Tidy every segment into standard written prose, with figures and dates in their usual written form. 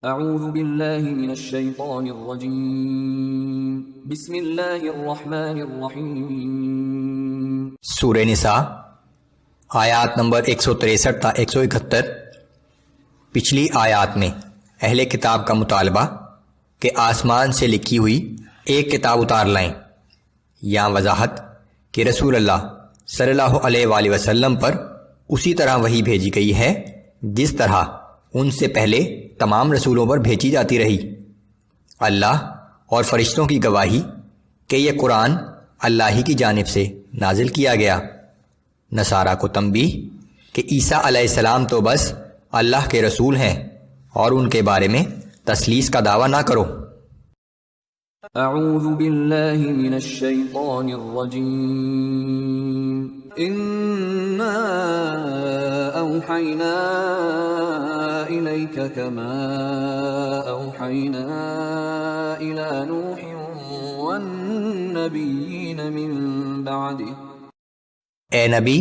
اعوذ باللہ من الشیطان الرجیم بسم اللہ الرحمن الرحیم۔ سورہ نساء آیات نمبر 163 تا 171۔ پچھلی آیات میں اہل کتاب کا مطالبہ کہ آسمان سے لکھی ہوئی ایک کتاب اتار لائیں، یہاں وضاحت کہ رسول اللہ صلی اللہ علیہ وآلہ وسلم پر اسی طرح وحی بھیجی گئی ہے جس طرح ان سے پہلے تمام رسولوں پر بھیجی جاتی رہی۔ اللہ اور فرشتوں کی گواہی کہ یہ قرآن اللہ ہی کی جانب سے نازل کیا گیا۔ نصارہ کو تنبیہ کہ عیسیٰ علیہ السلام تو بس اللہ کے رسول ہیں اور ان کے بارے میں تثلیث کا دعویٰ نہ کرو۔ اعوذ باللہ من الشیطان الرجیم۔ انا اوحینا الیک کما اوحینا الی نوح والنبیین من بعدہ۔ اے نبی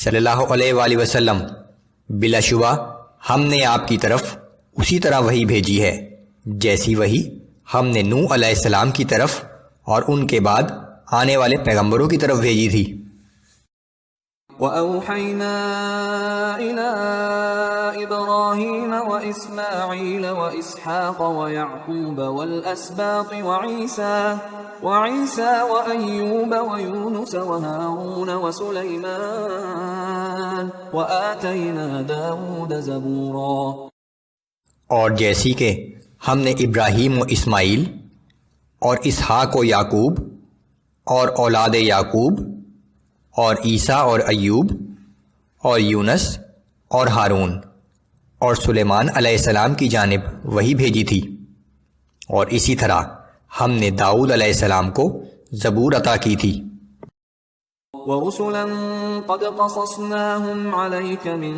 صلی اللہ علیہ وآلہ وسلم، بلا شبہ ہم نے آپ کی طرف اسی طرح وحی بھیجی ہے جیسی وحی ہم نے نوح علیہ السلام کی طرف اور ان کے بعد آنے والے پیغمبروں کی طرف بھیجی تھی۔ وَأَوْحَيْنَا إِلَىٰ إِبْرَاهِيمَ وَإِسْمَاعِيلَ وَإِسْحَاقَ وَيَعْقُوبَ وَالْأَسْبَاطِ وَعِيسَىٰ وَأَيُّوبَ وَيُونُسَ وَهَارُونَ وَسُلَيْمَانَ وَآتَيْنَا دَاوُودَ زَبُورًا۔ اور جیسی کہ ہم نے ابراہیم و اسماعیل اور اسحاق و یعقوب اور اولاد یعقوب اور عیسیٰ اور ایوب اور یونس اور ہارون اور سلیمان علیہ السلام کی جانب وہی بھیجی تھی، اور اسی طرح ہم نے داؤد علیہ السلام کو زبور عطا کی تھی۔ وَرُسُلًا قَدْ قَصَصْنَاهُمْ عَلَيْكَ مِن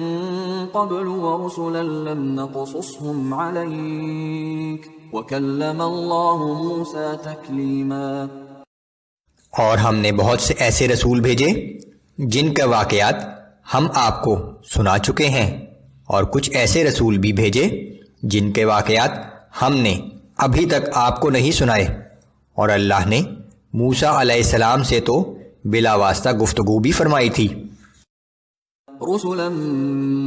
قَبْلُ وَرُسُلًا لَّمْ نَقْصُصْهُمْ عَلَيْكَ وَكَلَّمَ اللَّهُ مُوسَىٰ تَكْلِيمًا۔ اور ہم نے بہت سے ایسے رسول بھیجے جن کے واقعات ہم آپ کو سنا چکے ہیں، اور کچھ ایسے رسول بھی بھیجے جن کے واقعات ہم نے ابھی تک آپ کو نہیں سنائے، اور اللہ نے موسیٰ علیہ السلام سے تو بلا واسطہ گفتگو بھی فرمائی تھی۔ رسلا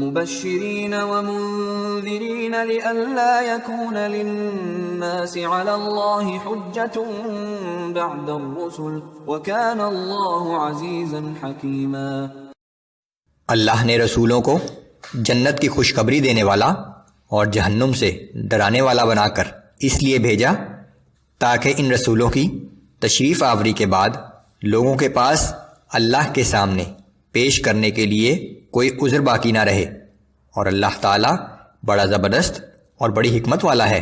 مبشرین ومنذرین لئلا یکون للناس علی اللہ حجة بعد الرسل وکان اللہ عزیزا حکیما۔ اللہ نے رسولوں کو جنت کی خوشخبری دینے والا اور جہنم سے ڈرانے والا بنا کر اس لیے بھیجا تاکہ ان رسولوں کی تشریف آوری کے بعد لوگوں کے پاس اللہ کے سامنے پیش کرنے کے لیے کوئی عذر باقی نہ رہے، اور اللہ تعالیٰ بڑا زبردست اور بڑی حکمت والا ہے۔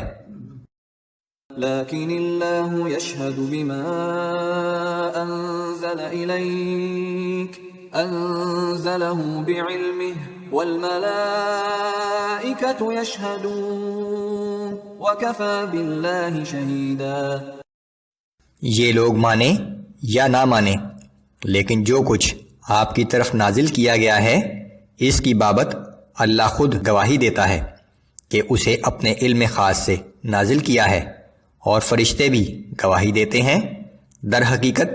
لیکن اللہ یشہد بما انزل الیک انزلہ بعلمہ والملائکۃ یشہدون وکفی باللہ شہیدا۔ یہ لوگ مانیں یا نہ مانیں، لیکن جو کچھ آپ کی طرف نازل کیا گیا ہے اس کی بابت اللہ خود گواہی دیتا ہے کہ اسے اپنے علم خاص سے نازل کیا ہے، اور فرشتے بھی گواہی دیتے ہیں۔ در حقیقت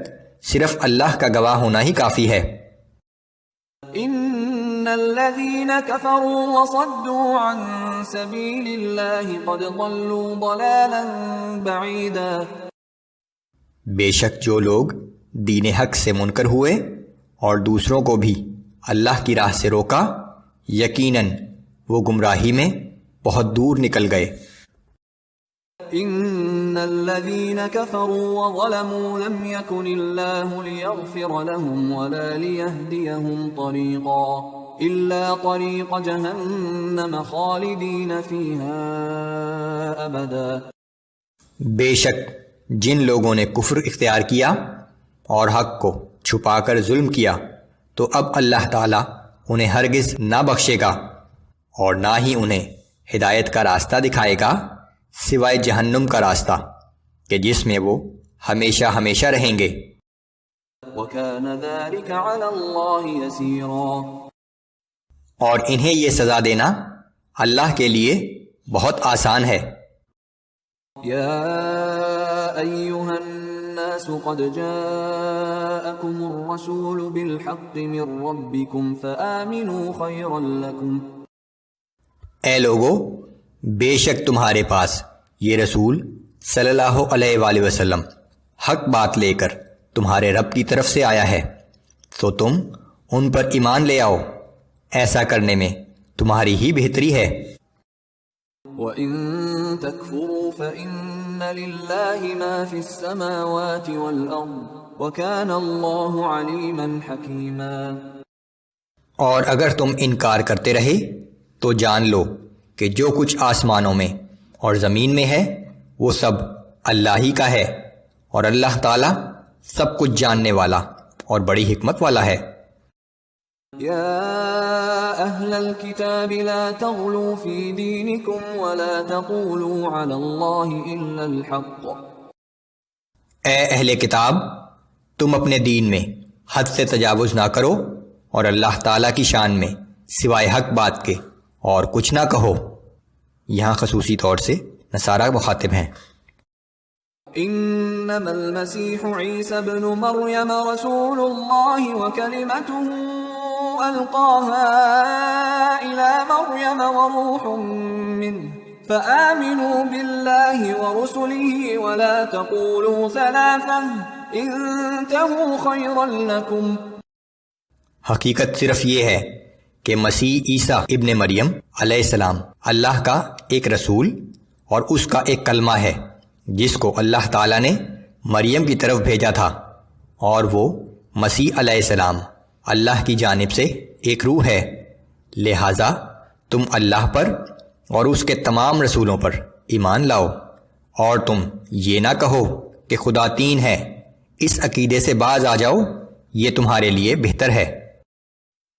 صرف اللہ کا گواہ ہونا ہی کافی ہے۔ ان الذين كفروا وصدوا عن سبيل الله قد ضلوا ضلالا بعيدا۔ بے شک جو لوگ دین حق سے منکر ہوئے اور دوسروں کو بھی اللہ کی راہ سے روکا، یقیناً وہ گمراہی میں بہت دور نکل گئے۔ ان الذين كفروا وظلموا لم يكن الله ليغفر لهم ولا ليهديهم طريقا الا طريق جهنم خالدين فيها ابدا۔ بے شک جن لوگوں نے کفر اختیار کیا اور حق کو چھپا کر ظلم کیا تو اب اللہ تعالیٰ انہیں ہرگز نہ بخشے گا اور نہ ہی انہیں ہدایت کا راستہ دکھائے گا سوائے جہنم کا راستہ کہ جس میں وہ ہمیشہ ہمیشہ رہیں گے۔ وَكَانَ ذَلِكَ عَلَى اللَّهِ يَسِيرًا۔ اور انہیں یہ سزا دینا اللہ کے لیے بہت آسان ہے۔ يا أيها الناس قد جاءكم الرسول بالحق من ربكم فآمنوا خيرا لكم۔ اے لوگو، بے شک تمہارے پاس یہ رسول صلی اللہ علیہ وآلہ وسلم حق بات لے کر تمہارے رب کی طرف سے آیا ہے، تو تم ان پر ایمان لے آؤ، ایسا کرنے میں تمہاری ہی بہتری ہے۔ وَإِن تَكْفُرُوا فَإِنَّ لِلَّهِ مَا فِي السَّمَاوَاتِ وَالْأَرْضِ وَكَانَ اللَّهُ عَلِيمًا حَكِيمًا۔ اور اگر تم انکار کرتے رہے تو جان لو کہ جو کچھ آسمانوں میں اور زمین میں ہے وہ سب اللہ ہی کا ہے، اور اللہ تعالیٰ سب کچھ جاننے والا اور بڑی حکمت والا ہے۔ يا أهل الكتاب لا تغلوا في دينكم ولا تقولوا على الله إلا الحق۔ اے اہل کتاب، تم اپنے دین میں حد سے تجاوز نہ کرو اور اللہ تعالیٰ کی شان میں سوائے حق بات کے اور کچھ نہ کہو۔ یہاں خصوصی طور سے نصارہ مخاطب ہیں۔ انما المسيح عيسى ابن مريم رسول الله وكلمته القاها الى مريم وروح منه فآمنوا بالله ورسله ولا تقولوا ثلاثة انتهوا خيرا لكم۔ حقیقت صرف یہ ہے کہ مسیح عیسیٰ ابن مریم علیہ السلام اللہ کا ایک رسول اور اس کا ایک کلمہ ہے جس کو اللہ تعالیٰ نے مریم کی طرف بھیجا تھا، اور وہ مسیح علیہ السلام اللہ کی جانب سے ایک روح ہے، لہٰذا تم اللہ پر اور اس کے تمام رسولوں پر ایمان لاؤ، اور تم یہ نہ کہو کہ خدا تین ہے، اس عقیدے سے باز آ جاؤ، یہ تمہارے لیے بہتر ہے۔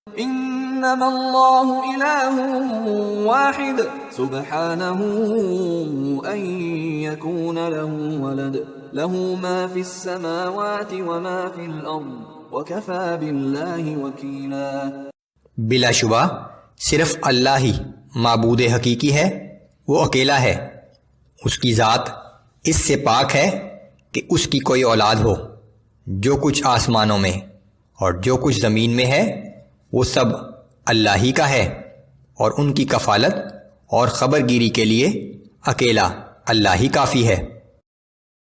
انما الله اله واحد سبحانه ان يكون له ولد له ما في السماوات وما في الارض وكفى بالله وكيلا۔ بلا شبہ صرف اللہ ہی معبود حقیقی ہے، وہ اکیلا ہے، اس کی ذات اس سے پاک ہے کہ اس کی کوئی اولاد ہو۔ جو کچھ آسمانوں میں اور جو کچھ زمین میں ہے وہ سب اللہ ہی کا ہے، اور ان کی کفالت اور خبر گیری کے لیے اکیلا اللہ ہی کافی ہے۔